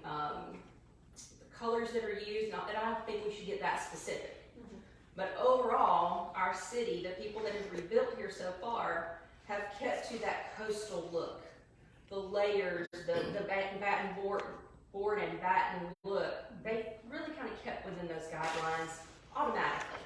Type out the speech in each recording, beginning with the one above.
the colors that are used, not that I don't think we should get that specific. But overall, our city, the people that have rebuilt here so far, have kept to that coastal look. The layers, the batten board and batten look, they really kind of kept within those guidelines automatically.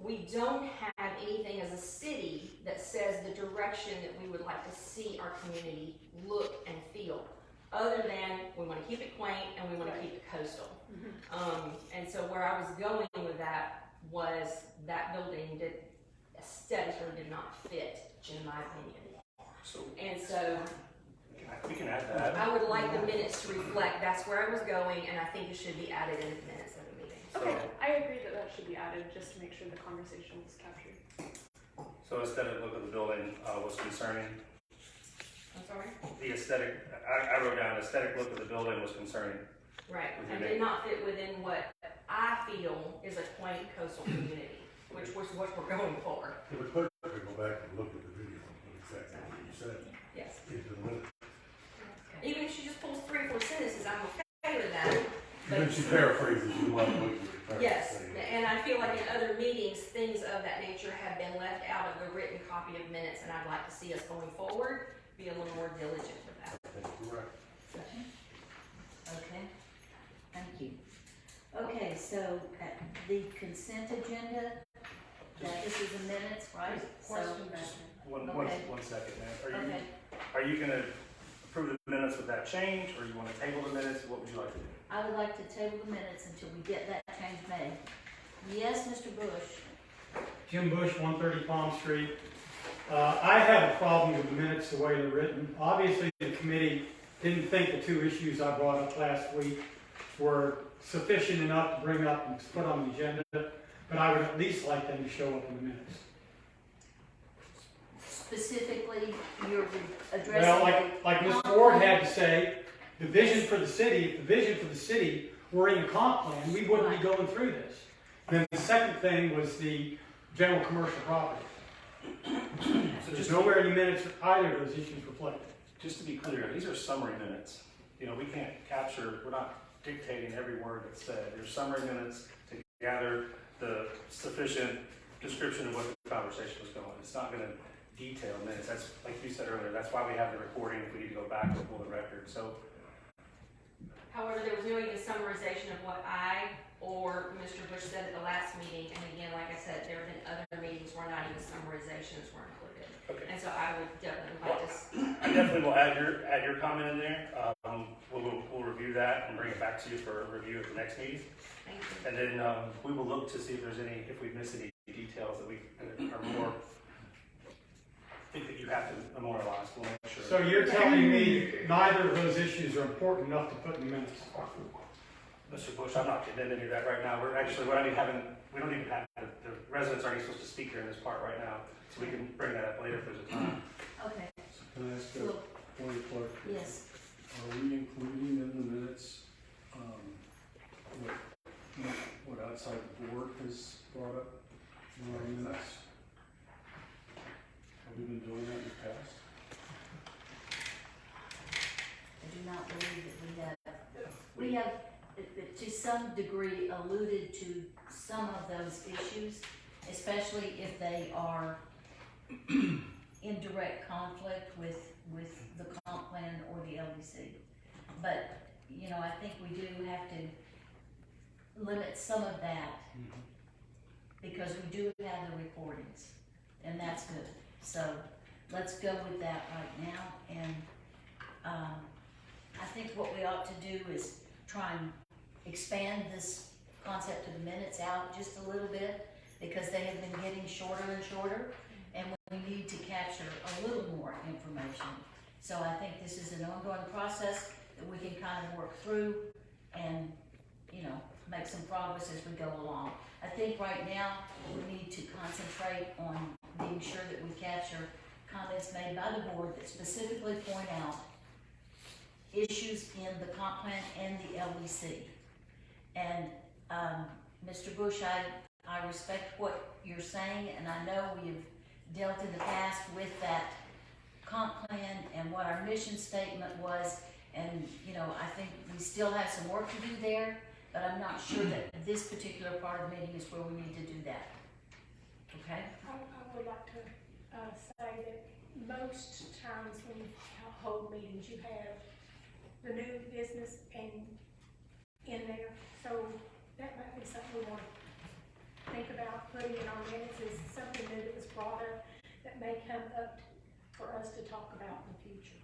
We don't have anything as a city that says the direction that we would like to see our community look and feel, other than we want to keep it quaint and we want to keep it coastal. And so where I was going with that was that building did aesthetically did not fit, in my opinion. So we can add that. I would like the minutes to reflect that's where I was going, and I think it should be added in the minutes of the meeting. Okay, I agree that that should be added just to make sure the conversation was captured. So aesthetic look of the building was concerning. I'm sorry? The aesthetic, I wrote down aesthetic look of the building was concerning. Right, and did not fit within what I feel is a quaint coastal community, which was what we're going for. It would put to go back and look at the video, exactly what you said. Yes. Into the minute. Even if she just pulls 3 or 4 sentences, I'm okay with that. And then she paraphrases you like what you were Yes, and I feel like in other meetings, things of that nature have been left out of the written copy of minutes, and I'd like to see us going forward be a little more diligent with that. Correct. Okay, thank you. Okay, so the consent agenda, this is the minutes, right? Question back. One second, man. Okay. Are you going to approve the minutes with that change, or you want to table the minutes? What would you like to do? I would like to table the minutes until we get that change made. Yes, Mr. Bush? Jim Bush, 130 Palm Street. I have a problem with the minutes the way they're written. Obviously, the committee didn't think the 2 issues I brought up last week were sufficient enough to bring up and put on the agenda, but I would at least like them to show up in the minutes. Specifically, you're addressing... Well, like Mr. Ward had to say, the vision for the city, if the vision for the city were in the comp plan, we wouldn't be going through this. Then the second thing was the general commercial property. So there's nowhere in the minutes either of those issues reflected. Just to be clear, these are summary minutes. You know, we can't capture, we're not dictating every word that's said. There's summary minutes to gather the sufficient description of what the conversation was going. It's not going to detail minutes. That's, like you said earlier, that's why we have the recording if we need to go back and pull the record. So, However, there was no even summarization of what I or Mr. Bush said at the last meeting, and again, like I said, there have been other meetings where not even summarizations were included. okay. And so I would definitely like to... I definitely will add your comment in there. We'll review that and bring it back to you for a review at the next meeting. Thank you. And then we will look to see if there's any, if we've missed any details that we are more, think that you have to memorialize. We'll make sure. So you're telling me neither of those issues are important enough to put in the minutes? Mr. Bush, I'm not getting into that right now. We don't even have, the residents aren't even supposed to speak during this part right now. So we can bring that up later if there's a time. Okay, So can I ask a Well, point of clarification? yes. Are we including in the minutes what outside the board has brought up in our minutes? Have we been doing that in the past? I do not believe that we have, to some degree, alluded to some of those issues, especially if they are in direct conflict with the comp plan or the LDC. But, you know, I think we do have to limit some of that because we do have the recordings, and that's good. So let's go with that right now, and I think what we ought to do is try and expand this concept of the minutes out just a little bit, because they have been getting shorter and shorter, and we need to capture a little more information. So I think this is an ongoing process that we can kind of work through and, you know, make some progress as we go along. I think right now we need to concentrate on being sure that we capture comments made by the board that specifically point out issues in the comp plan and the LDC. And Mr. Bush, I respect what you're saying, and I know we've dealt in the past with that comp plan and what our mission statement was, And, you know, I think we still have some work to do there, but I'm not sure that this particular part of the meeting is where we need to do that. Okay? I would like to say that most times when you hold meetings, you have the new business and in there. So that might be something we want to think about putting in our minutes, is something new that was brought up that may come up for us to talk about in the future.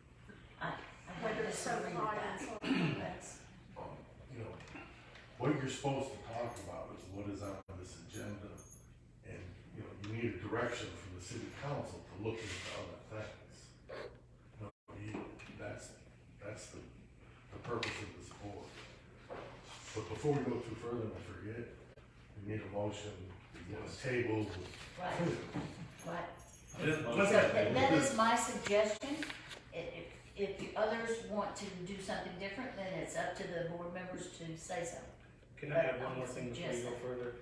I Whether don't it's some disagree with that. items or That's, You know, what you're supposed to talk about is what is on this agenda. And, you know, you need a direction from the city council to look into other things. You know, that's the purpose of this board. But before we go too further and forget, we need a motion, we want a table. right, right. Let's So have- that is my suggestion. If the others want to do something different, then it's up to the board members to say so. Can I add one more thing before you go further?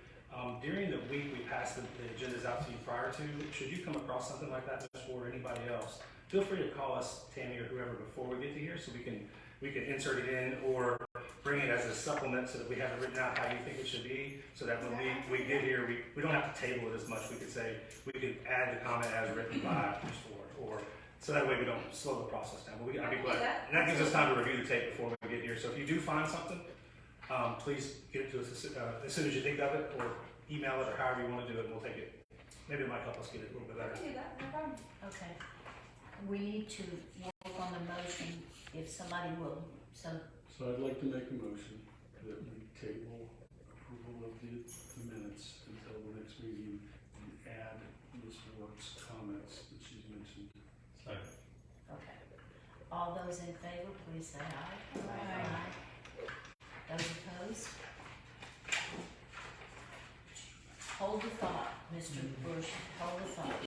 During the week we passed the agendas out to you prior to, should you come across something like that, Ms. Ford, or anybody else, feel free to call us, Tammy or whoever, before we get to here, so we can insert it in or bring it as a supplement so that we have it written out how you think it should be, so that when we get here, we don't have to table it as much. We could say, we could add the comment as written by Ms. Ford, or so that way we don't slow the process down. But I'd be glad. And that gives us time to review the tape before we get here. So if you do find something, please get it to us as soon as you think of it, or email it, or however you want to do it, and we'll take it. Maybe it might help us get it a little bit better. Okay. We need to work on the motion if somebody will, so. So I'd like to make a motion that we table approval of the minutes until the next meeting and add Ms. Ward's comments that she's mentioned. Okay. All those in favor, please say aye. Aye. Those opposed? Hold the thought, Mr. Bush, hold the thought.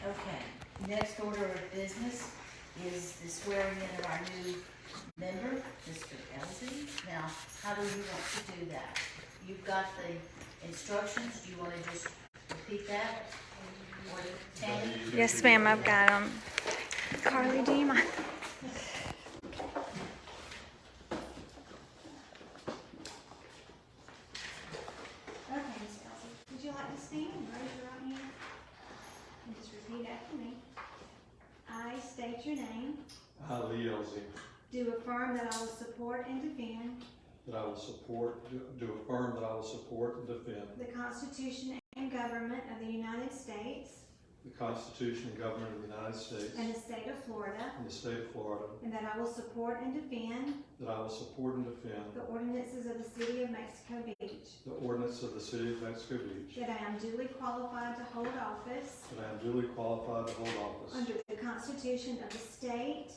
Okay, next order of business is the swearing in of our new member, Mr. Elsie. Now, how do you want to do that? You've got the instructions, do you want to just repeat that? Or Tammy? Yes, ma'am, I've got them. Carly, do you mind? Okay, Ms. Elsie, would you like to stand and raise your right hand? And just repeat after me. I state your name, I, Lee Elsie, do affirm that I will support and defend that I will support, do affirm that I will support and defend the Constitution and government of the United States the Constitution and government of the United States and the state of Florida, and the state of Florida, and that I will support and defend that I will support and defend the ordinances of the city of Mexico Beach, the ordinance of the city of Mexico Beach, that I am duly qualified to hold office that I am duly qualified to hold office under the Constitution of the state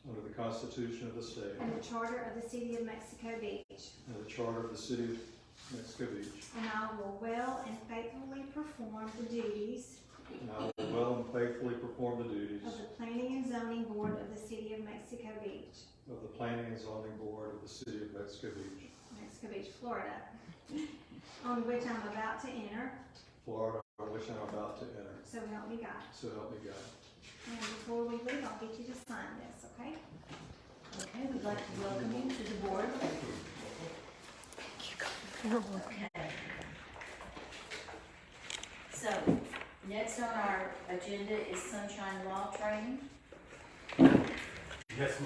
under the Constitution of the state and the charter of the city of Mexico Beach, and the charter of the city of Mexico Beach, and I will well and faithfully perform the duties and I will well and faithfully perform the duties of the Planning and Zoning Board of the City of Mexico Beach, of the Planning and Zoning Board of the city of Mexico Beach, Florida, on which I'm about to enter, Florida, on which I'm about to enter. so help me God. So help me God. And before we leave, I'll get you to sign this, okay? Okay, we'd like to welcome you to the board. Okay. So, next on our agenda is sunshine law training. Yes,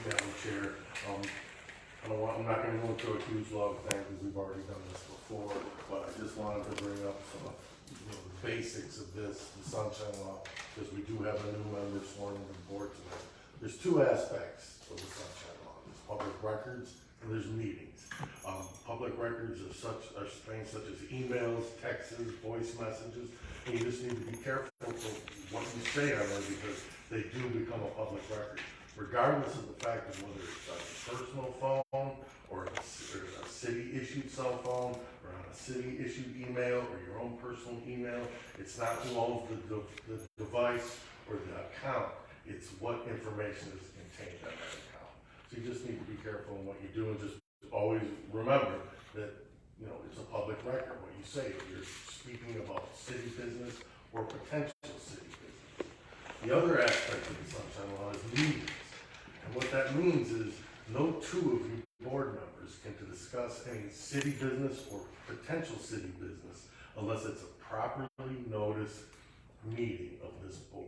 Madam Chair. I'm not gonna go into a huge long thing because we've already done this before, but I just wanted to bring up some of the basics of this, the sunshine law, because we do have a new member sworn into the board today. There's two aspects of the sunshine law. There's public records and there's meetings. Public records are things such as emails, texts, voice messages, and you just need to be careful for what you say on them because they do become a public record. Regardless of the fact of whether it's on a personal phone or a city-issued cell phone or on a city-issued email or your own personal email, it's not who owns the device or the account, it's what information is contained on that account. So you just need to be careful in what you do and just always remember that, you know, it's a public record, what you say, if you're speaking about city business or potential city business. The other aspect of the sunshine law is meetings. that means is no two of you board members can to discuss any city business or potential city business unless it's a properly noticed meeting of this board.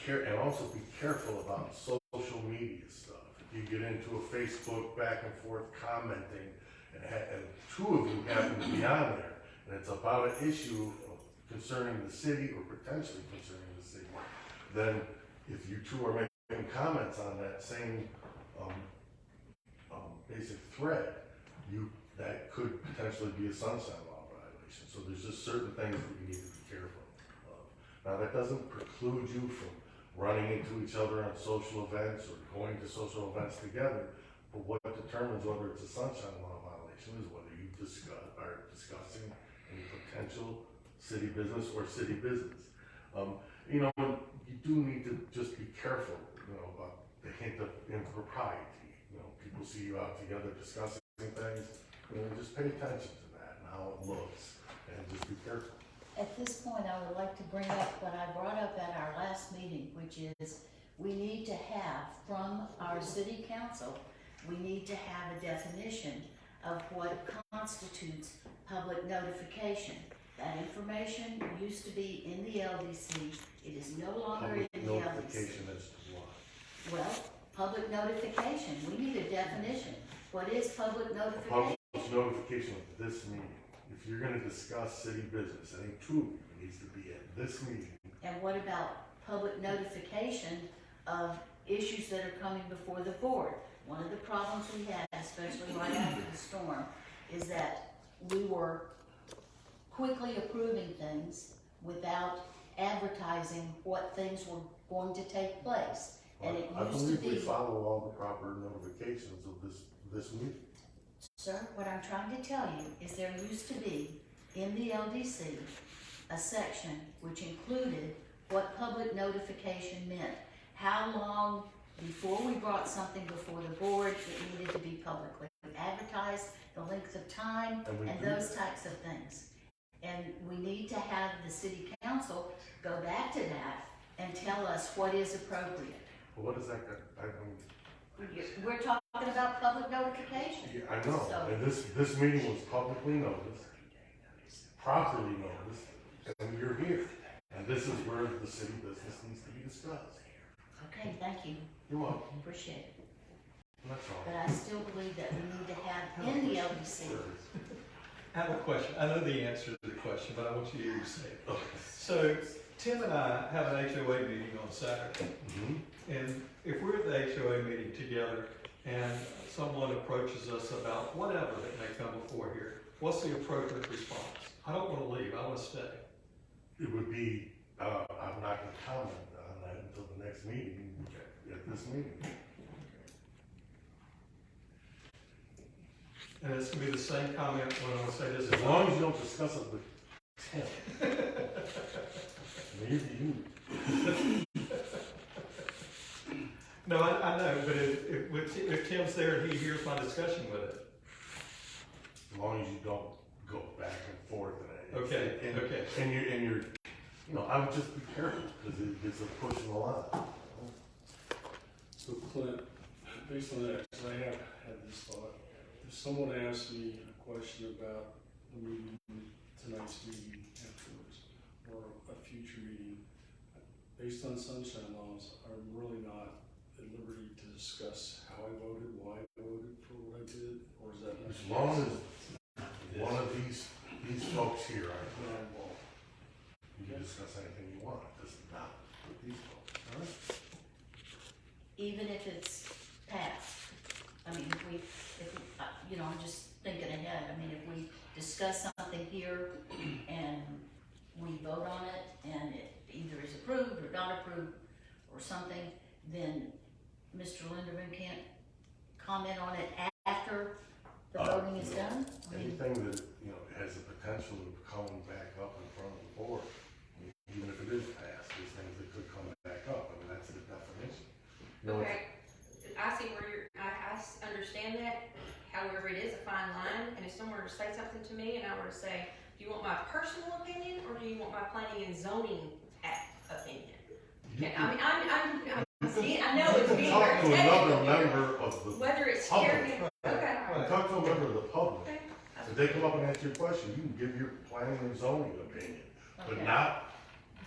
And also be careful about social media stuff. You get into a Facebook back and forth commenting, and two of you happen to be on there, and it's about an issue concerning the city or potentially concerning the city, then if you two are making comments on that same basic thread, that could potentially be a sunshine law violation. So there's just certain things that you need to be careful of. Now that doesn't preclude you from running into each other on social events or going to social events together, but what determines whether it's a sunshine law violation is whether you are discussing any potential city business or city business. You do need to just be careful, about the hint of impropriety. People see you out together discussing things, just pay attention to that and how it looks, and just be careful. At this point, I would like to bring up what I brought up at our last meeting, which is we need to have from our city council, we need to have a definition of what constitutes public notification. That information used to be in the LDC. It is no longer in the LDC. Notification as to what? Well, public notification, we need a definition. What is public notification? Public notification of this meeting. If you're gonna discuss city business, any two of you needs to be at this meeting. And what about public notification of issues that are coming before the board? One of the problems we had, especially right after the storm, is that we were quickly approving things without advertising what things were going to take place. And it I used to believe we be, follow all the proper notifications of this meeting. sir, what I'm trying to tell you is there used to be in the LDC a section which included what public notification meant. How long before we brought something before the board, it needed to be publicly advertised, the length of time, and those types of things. And we need to have the city council go back to that and tell us what is appropriate. Well, what is that? We're talking about public notification. Yeah, I know, So- and this meeting was publicly noticed, properly noticed, and you're here. And this is where the city business needs to be discussed. Okay, thank you. You're welcome. Appreciate it. That's all. But I still believe that we need to have in the LDC. I have a question. I know the answer to the question, but I want you to hear you say it. Okay. So Tim and I have an HOA meeting on Saturday. Mhm. And if we're at the HOA meeting together and someone approaches us about whatever that may come before here, what's the appropriate response? I don't want to leave, I want to stay. It would be, I'm not gonna comment on that until the next meeting, at this meeting. And it's gonna be the same comment when I say this. As long as you don't discuss it with Tim. Maybe you. No, I know, but if Tim's there and he hears my discussion with it. As long as you don't go back and forth. Okay, okay. And you're, I would just be careful, because it's a push and a line. So Clint, based on that, 'cause I have had this thought, if someone asks me a question about the meeting, tonight's meeting afterwards, or a future meeting, based on sunshine laws, I'm really not at liberty to discuss how I voted, why I voted for what I did, or is that not? As long as one of these folks here are not involved, you can discuss anything you want, just not with these folks, all right? Even if it's passed. I mean, I'm just thinking ahead. I mean, if we discuss something here and we vote on it and it either is approved or not approved or something, then Mr. Linderman can't comment on it after the voting is done? I mean, Anything that, has the potential of coming back up in front of the board, even if it is passed, there's things that could come back up, that's the definition. Okay, I see where I understand that, however, it is a fine line, and if someone were to say something to me and I were to say, do you want my personal opinion, or do you want my planning and zoning opinion? Okay, I mean, I know to another technical. member of the Whether it's public. here, okay. I talk to a member of the public. Okay. If they come up and ask you a question, you can give your planning and zoning opinion, but Okay. not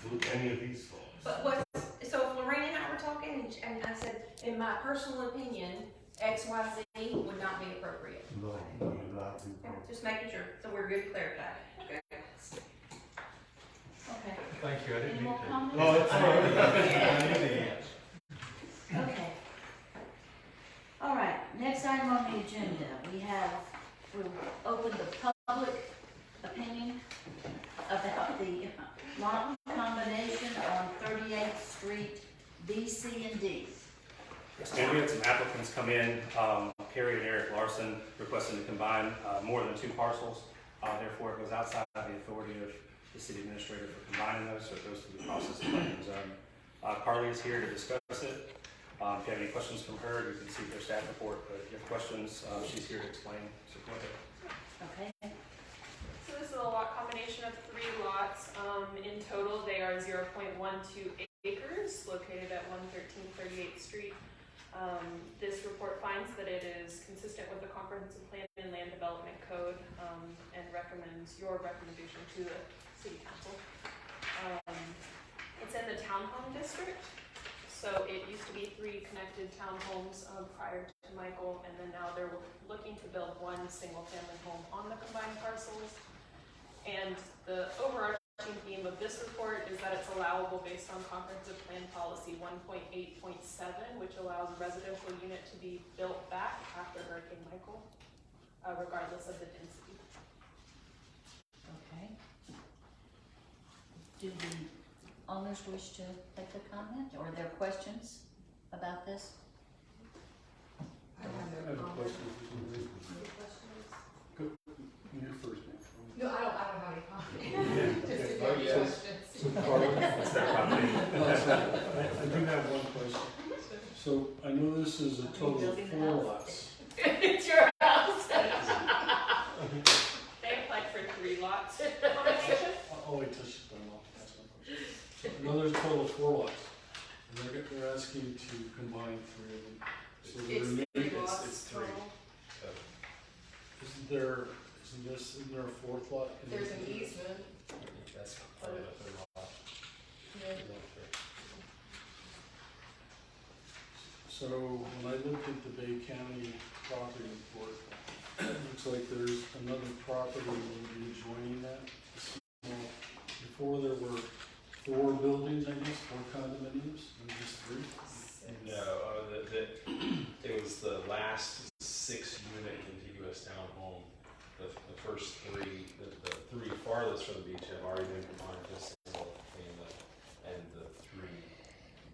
to any of these folks. But so if Lorraine and I were talking, and I said, in my personal opinion, X, Y, Z would not be appropriate. No, you do not do. Okay, just making sure, so we're good to clarify. Okay. Okay. Thank you, I didn't Any mean more to. comments? Oh, it's fine. I knew the answer. Okay. All right, next item on the agenda, we'll open the public opinion about the lot combination on 38th Street, B, C, and D. Yes, ma'am, we had some applicants come in, Harry and Eric Larson, requesting to combine more than two parcels. Therefore, it goes outside the authority of the city administrator for combining those, so it goes through the process of planning and zoning. Carly is here to discuss it. If you have any questions from her, you can see their staff report, but if you have questions, she's here to explain, so go ahead. Okay, So this is a lot combination of 3 lots. In total, they are 0.12 acres located at 113 38th Street. This report finds that it is consistent with the Comprehensive Plan and Land Development Code and recommends your recommendation to the City Council. It's in the Townhome District. So it used to be 3 connected townhomes prior to Michael, and then now they're looking to build 1 single-family home on the combined parcels. And the overarching theme of this report is that it's allowable based on Comprehensive Plan Policy 1.8.7, which allows a residential unit to be built back after Hurricane Michael, regardless of the density. okay. Do the owners wish to make a comment, or are there questions about this? I have a question. You first, ma'am. No, I don't have any comment. Just if you have any yes. questions. It's their property. I do have one question. So I know this is a total of 4 lots. It's your house. They applied for 3 lots combination. I'll wait till she's done. I'll ask my question. So I know there's a total of 4 lots. And they're asking to combine 3 of them. So the It's remaining, 3 lots it's 3. total. Isn't there a 4th lot? There's an easement. That's part of the third lot. Yeah. So when I looked at the Bay County property report, it looks like there's another property maybe adjoining that. Well, before there were 4 buildings, I guess, 4 condominiums, and just 3? No, it was the last 6-unit contiguous townhome. The first 3, the 3 farthest from the beach have already been combined to a single family, and the 3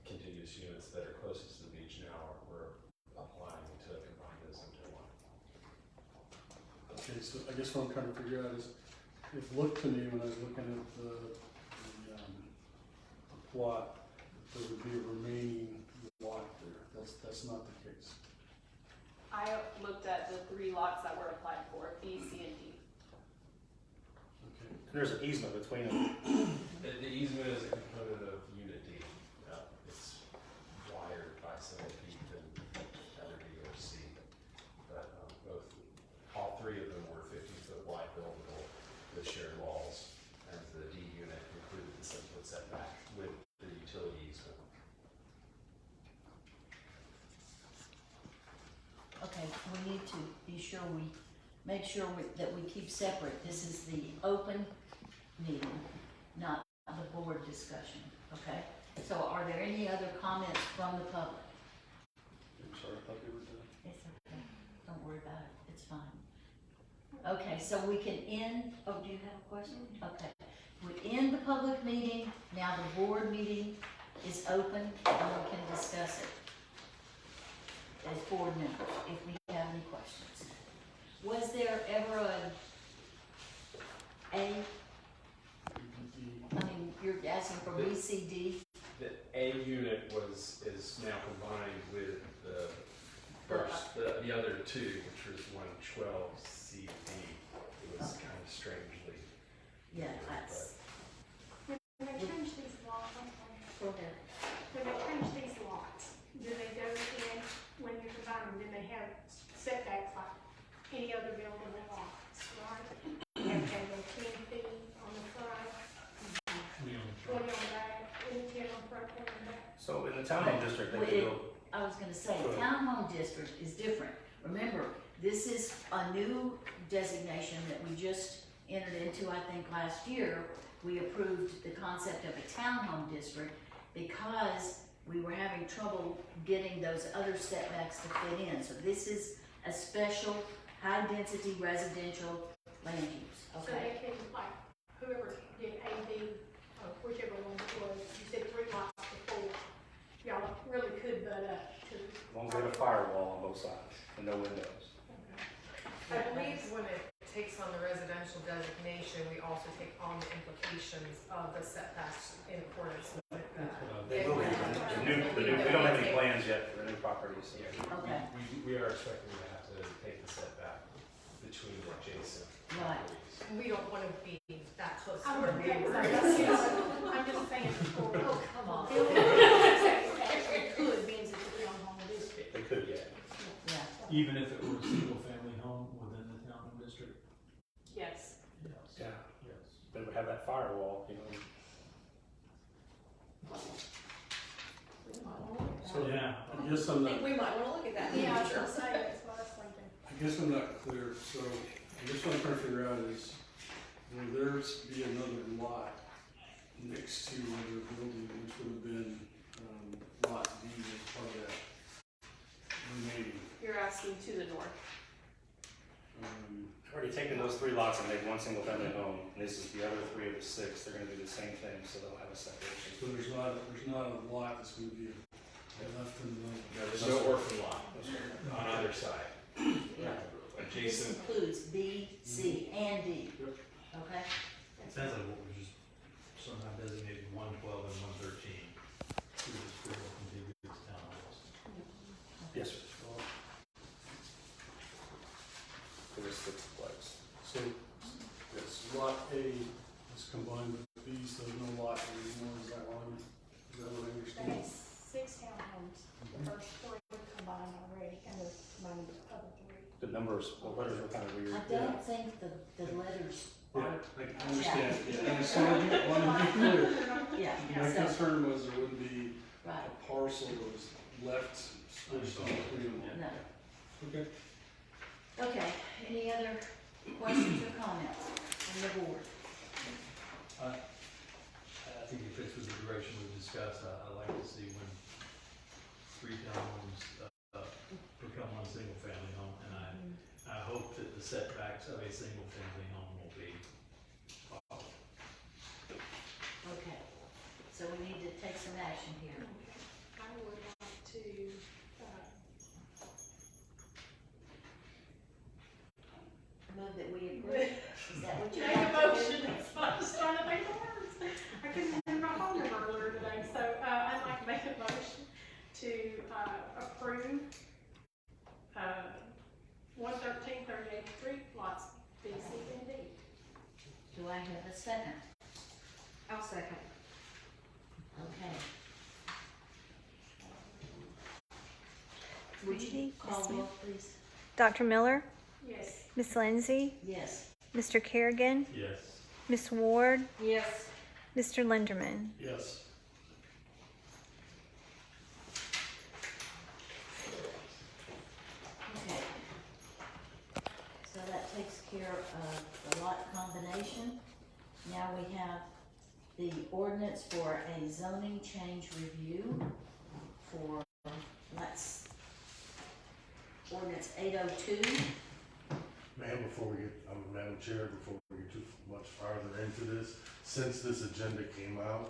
contiguous units that are closest to the beach now we're applying to combine those into 1. Okay, so I guess what I'm trying to figure out is, it looked to me when I was looking at the plot, there would be a remaining lot there. That's not the case. I looked at the 3 lots that were applied for, B, C, and D. Okay. There's an easement between them. The easement is a component of Unit D. It's wired by several feet than either D or C. But all 3 of them were 50-foot wide buildable with shared walls, and the D unit included the 7-foot setback with the utility easement. Okay, we need to be sure that we keep separate. This is the open meeting, not the board discussion, okay? So are there any other comments from the public? I'm sorry, I thought they were done. It's okay, don't worry about it, it's fine. Okay, so we can end, oh, do you have a question? Okay, we end the public meeting, now the board meeting is open and we can discuss it as board members, if we have any questions. Was there ever I mean, you're asking for B, C, D? The A unit is now combined with the other 2, which was 112 CD. It was kind of strangely. Yeah, that's, When they change these lots, go ahead. when they change these lots, do they go in district, they Well, can go. I was gonna say, Go ahead. townhome district is different. Remember, this is a new designation that we just entered into, I think, last year. We approved the concept of a townhome district because we were having trouble getting those other setbacks to fit in. So this is a special, high-density residential land use, So okay? they can, like, whoever did A, B, or whichever one it was, you said 3 lots before, y'all really could butt up to. As long as they have a firewall on both sides and no windows. I believe when it takes on the residential designation, we also take on the implications of the setbacks in accordance with that. They will be. We don't have any plans yet for the new properties. Yeah, Okay. we are expecting to have to take the setback between the adjacent Right. properties. We don't want to be that close to I'm our just neighbors. saying for. Oh, come on. It could be in the townhome district. They could, yeah. Yeah. Even if it were a single-family home within the townhome district? Yes. Yes. Yeah. Yes. They would have that firewall, you know. So Yeah. I guess I'm not, We might want to look at that in Yeah, I the was future. gonna say, that's what I was thinking. I guess I'm not clear, so I guess what I'm trying to figure out is, will there be another lot next to where they're building, which would have been, lot D as part of that remaining? You're asking to the north. I've already taken those 3 lots and made one single family home. And this is the other 3 of the 6. They're gonna do the same thing, so they'll have a separation. So there's not a lot that's gonna be left in the. No, there's no orphan lot on either side. Yeah. This Adjacent, includes B, C, and D, Yep. okay? It sounds like what was just somehow designated 112 and 113. Two of the school contiguous townhomes. Yes, sir. For this 6th place. So, yes, lot A is combined with B, so there's no lot anymore, is that what I They understand? had 6 townhomes, the first 3 were combined already, and they're combining the other 3. The numbers, the letters were kind of weird. I don't think the letters Yeah, are, I understand, yeah, and I just wanted to be clear. yeah, My so, concern was there wouldn't be right, a parcel that was left split between them. no. Okay. Okay, any other questions or comments from the board? I think it fits with the direction we've discussed. I like to see when 3 townhomes become one single-family home, and I hope that the setbacks of a single-family home will be followed. Okay, so we need to take some action here. I would like to, Move that we approve, is that what you make a want to do? motion, it's not just trying to think of words. I couldn't remember my phone number earlier today, so, I'd like to make a motion to, approve, 113, 38th Street, lots B, C, and D. Do I have a second? I'll second. Okay. Would you Call roll, please? Dr. Miller, Yes. Miss Lindsay, Yes. Mr. Kerrigan, Yes. Miss Ward, Yes. Mr. Linderman. Yes. Okay. So that takes care of the lot combination. Now we have the ordinance for a zoning change review for, that's ordinance 802. Ma'am, Madam Chair, before we get too much farther into this, since this agenda came out,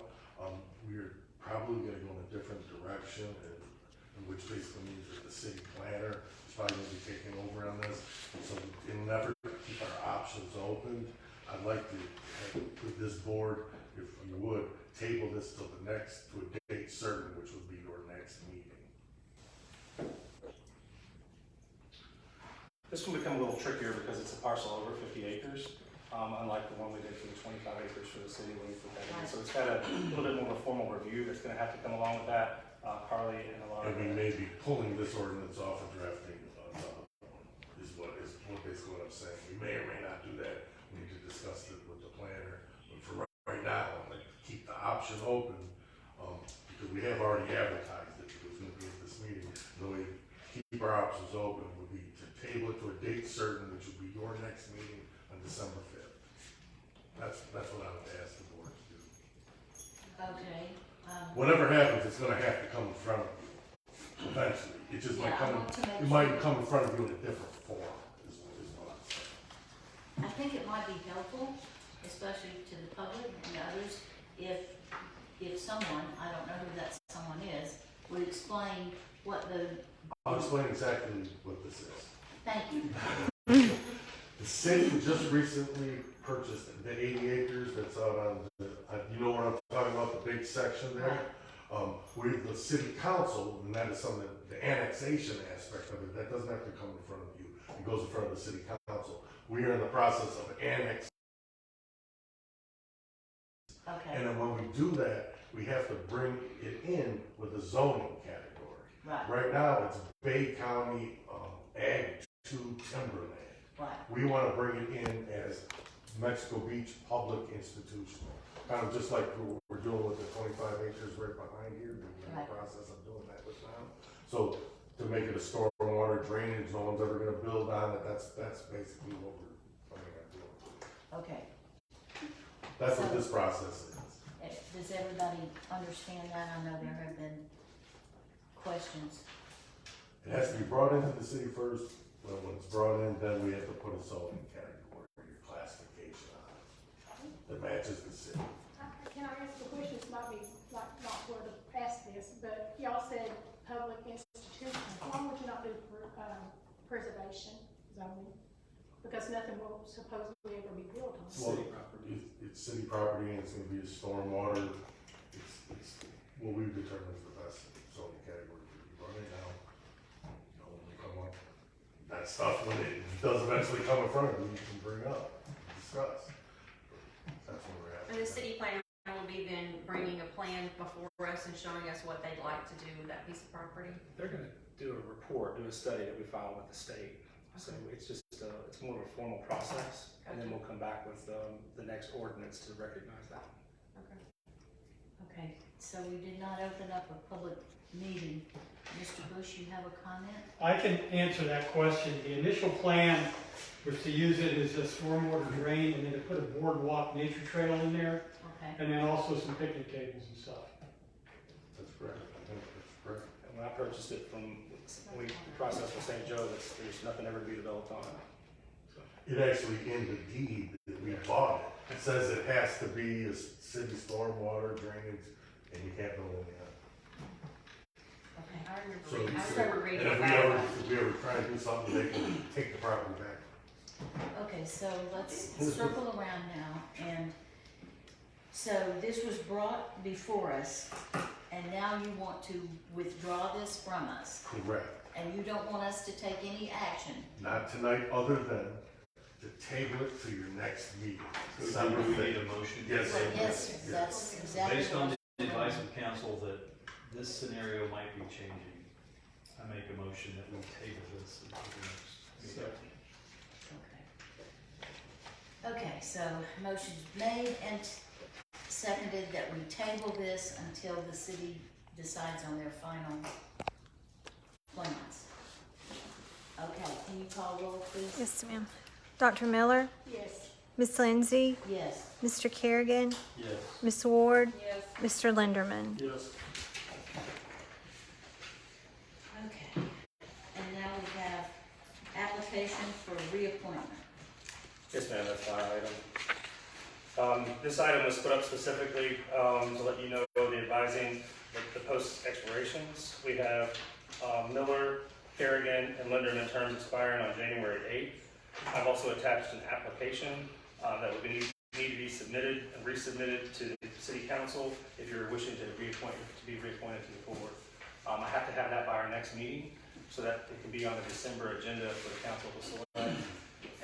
we're probably gonna go in a different direction, and which basically means that the city planner is probably gonna be taking over on this. So in an effort to keep our options open, I'd like to have, with this board, if you would, table this till the next, to a date certain, which would be your next meeting. This will become a little trickier because it's a parcel over 50 acres, unlike the one we did for the 25 acres for the city when we put that in. So it's got a little bit more of a formal review that's gonna have to come along with that. Carly and a lot of. And we may be pulling this ordinance off and drafting, is basically what I'm saying. We may or may not do that. We need to discuss it with the planner. But for right now, I'm gonna keep the option open, because we have already advertised it, because our options open would be to table it to a date certain, which would be your next meeting on December 5th. That's what I would ask the board to do. Okay. Whatever happens, it's gonna have to come in front of you eventually. It just might Yeah, I come, want to make it might sure. come in front of you in a different form, is what I'm saying. I think it might be helpful, especially to the public and others, if someone, I don't know who that someone is, would explain what I'll explain exactly what this is. thank you. The city just recently purchased the 80 acres that's out on the, you know what I'm talking about, the big section there? The city council, and that is something, the annexation aspect of it, that doesn't have to come in front of you. It goes in front of the city council. We are in the process of annexing. Okay, And then when we do that, we have to bring it in with a zoning category. right, Right now, it's Bay County Ag 2 Timberland. right. We want to bring it in as Mexico Beach Public Institutional. Kind of just like we're doing with the 25 acres right behind here. We're in the process of doing that with them. So to make it a stormwater drainage, no one's ever going to build on it. That's basically what we're planning on doing. Okay. That's what this process is. Does everybody understand that? I know there have been questions. It has to be brought into the city first. When it's brought in, then we have to put a zoning category, your classification on it that matches the city. Can I ask a question? This might be like not where to ask this, but y'all said public institutions. Why would you not do preservation zoning? Because nothing will supposedly ever be built on. Well, it's city property and it's gonna be a stormwater. It's what we determine is the best zoning category for you right now. You know, when we come up, that stuff, when it does eventually come in front of you, you can bring up, discuss. That's where we're at. And the city plan will be then bringing a plan before us and showing us what they'd like to do with that piece of property. They're gonna do a report, do a study that we file with the state. So it's just, it's more of a formal process, and then we'll come back with the next ordinance to recognize that. Okay, so we did not open up a public meeting. Mr. Bush, you have a comment? I can answer that question. The initial plan was to use it as a stormwater drain and then to put a boardwalk nature trail in there, Okay, and then also some picnic tables and stuff. That's correct. I think that's correct. And when I purchased it from, we processed with St. Joe, there's nothing ever to be developed on it. So, It actually, in the deed that we bought it says it has to be a city stormwater drainage, and you can't build any of okay. I remember So reading, you I said- remember it. reading And about that. if we ever try to do something, they can take the property back. Okay, so let's circle around now, and so this was brought before us, and now you want to withdraw this from us, Correct. and you don't want us to take any action. Not tonight, other than to table it to your next meeting. So December do we need 5th. a motion? Yes. But yes, that's exactly Based on what. the advice of council that this scenario might be changing, I make a motion that we table this until the next meeting. Okay. Okay, so motion's made and seconded that we table this until the city decides on their final plans. Okay, can you call roll, please? Yes, ma'am. Dr. Miller, Yes. Miss Lindsay, Yes. Mr. Kerrigan, Yes. Miss Ward, Yes. Mr. Linderman. Yes. Okay, and now we have application for reappointment. yes, ma'am, that's my item. This item was put up specifically to let you know the advising the post expirations. We have Miller, Kerrigan, and Linderman terms expiring on January 8th. I've also attached an application that would need to be submitted and resubmitted to the city council if you're wishing to be reappointed to the board. I have to have that by our next meeting so that it can be on the December agenda for the council to select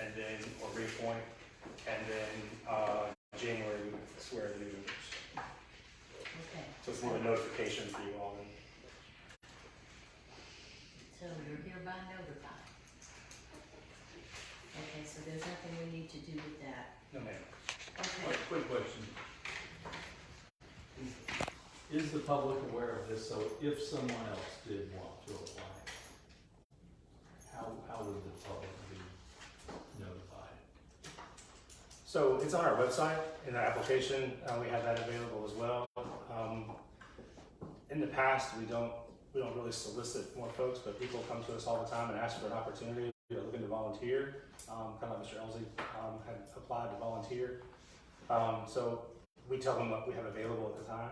and then, or reappoint, and then January we would swear the new members. Okay, So it's more of a notification for you all. And so you're hereby notified. Okay, so there's nothing we need to do with that. no, ma'am. Okay, Quick question. Is the public aware of this, so if someone else did want to apply, how would the public be notified? So it's on our website, in the application, we have that available as well. In the past, we don't really solicit more folks, but people come to us all the time and ask for an opportunity. They're looking to volunteer, kind of like Mr. Elsie had applied to volunteer. So we tell them what we have available at the time.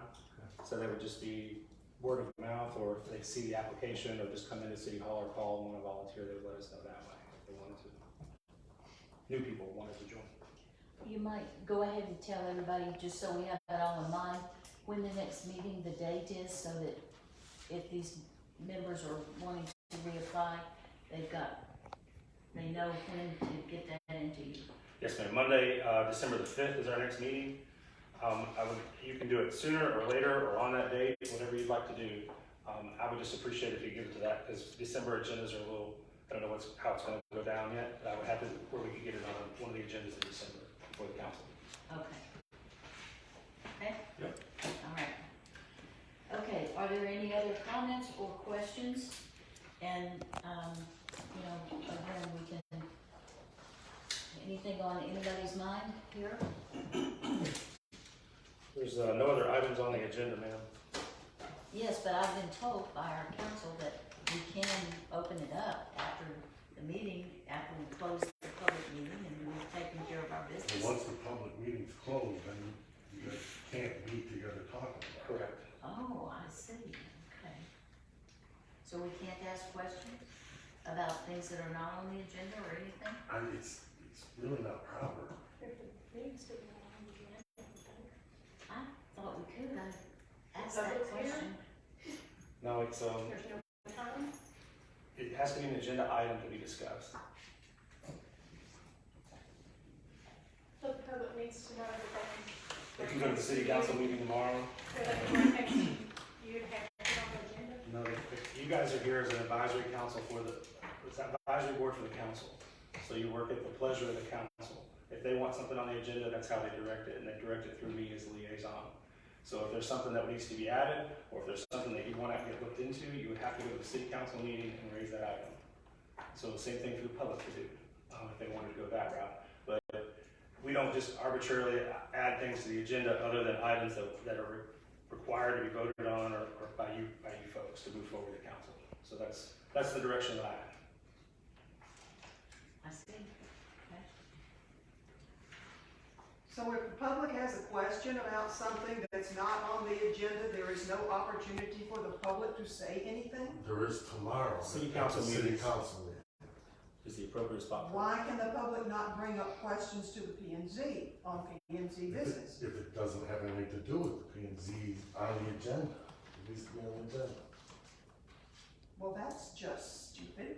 So they would just be word of mouth, or if they see the application, or just come into City Hall or call and want to volunteer, they would let us know that way if they wanted to. New people wanted to join. You might go ahead and tell everybody, just so we have that all in mind, when the next meeting, the date is, so that if these members are wanting to reapply, they know when to get that into you. Yes, ma'am. Monday, December the 5th is our next meeting. You can do it sooner or later or on that date, whatever you'd like to do. I would just appreciate if you give it to that, because December agendas are a little, I don't know how it's going to go down yet, but I would have to, where we could get it on one of the agendas in December for the council. Okay. Okay? Yep. All right. Okay, are there any other comments or questions? And, again, we can, anything on anybody's mind here? There's no other items on the agenda, ma'am. Yes, but I've been told by our council that we can open it up after the meeting, after we close the public meeting and we've taken care of our And business. once the public meeting's closed, then you guys can't meet together talking about it. Correct. Oh, I see, okay. So we can't ask questions about things that are not on the agenda or anything? It's really not proper. If the meeting's still going on, we can ask them. I thought we could ask Public that question. No, it's, There's no time. it has to be an agenda item to be discussed. So the public needs to know that If you go to the city council meeting tomorrow, you'd have to put on the agenda. no, you guys are here as an advisory council for it's an advisory board for the council. So you work at the pleasure of the council. If they want something on the agenda, that's how they direct it, and they direct it through me as liaison. So if there's something that needs to be added, or if there's something that you want to get looked into, you would have to go to the city council meeting and raise that item. So the same thing for the public to do, if they wanted to go that route. But we don't just arbitrarily add things to the agenda other than items that are required to be voted on or by you folks to move forward to council. So that's the direction that I have. I see, okay. So if the public has a question about something that's not on the agenda, there is no opportunity for the public to say anything? There is tomorrow. City at council the City meetings. council meeting. Is the appropriate spot for it. Why can the public not bring up questions to the P&Z on P&Z business? If it doesn't have anything to do with the P&Z on the agenda, it needs to be on the agenda. Well, that's just stupid.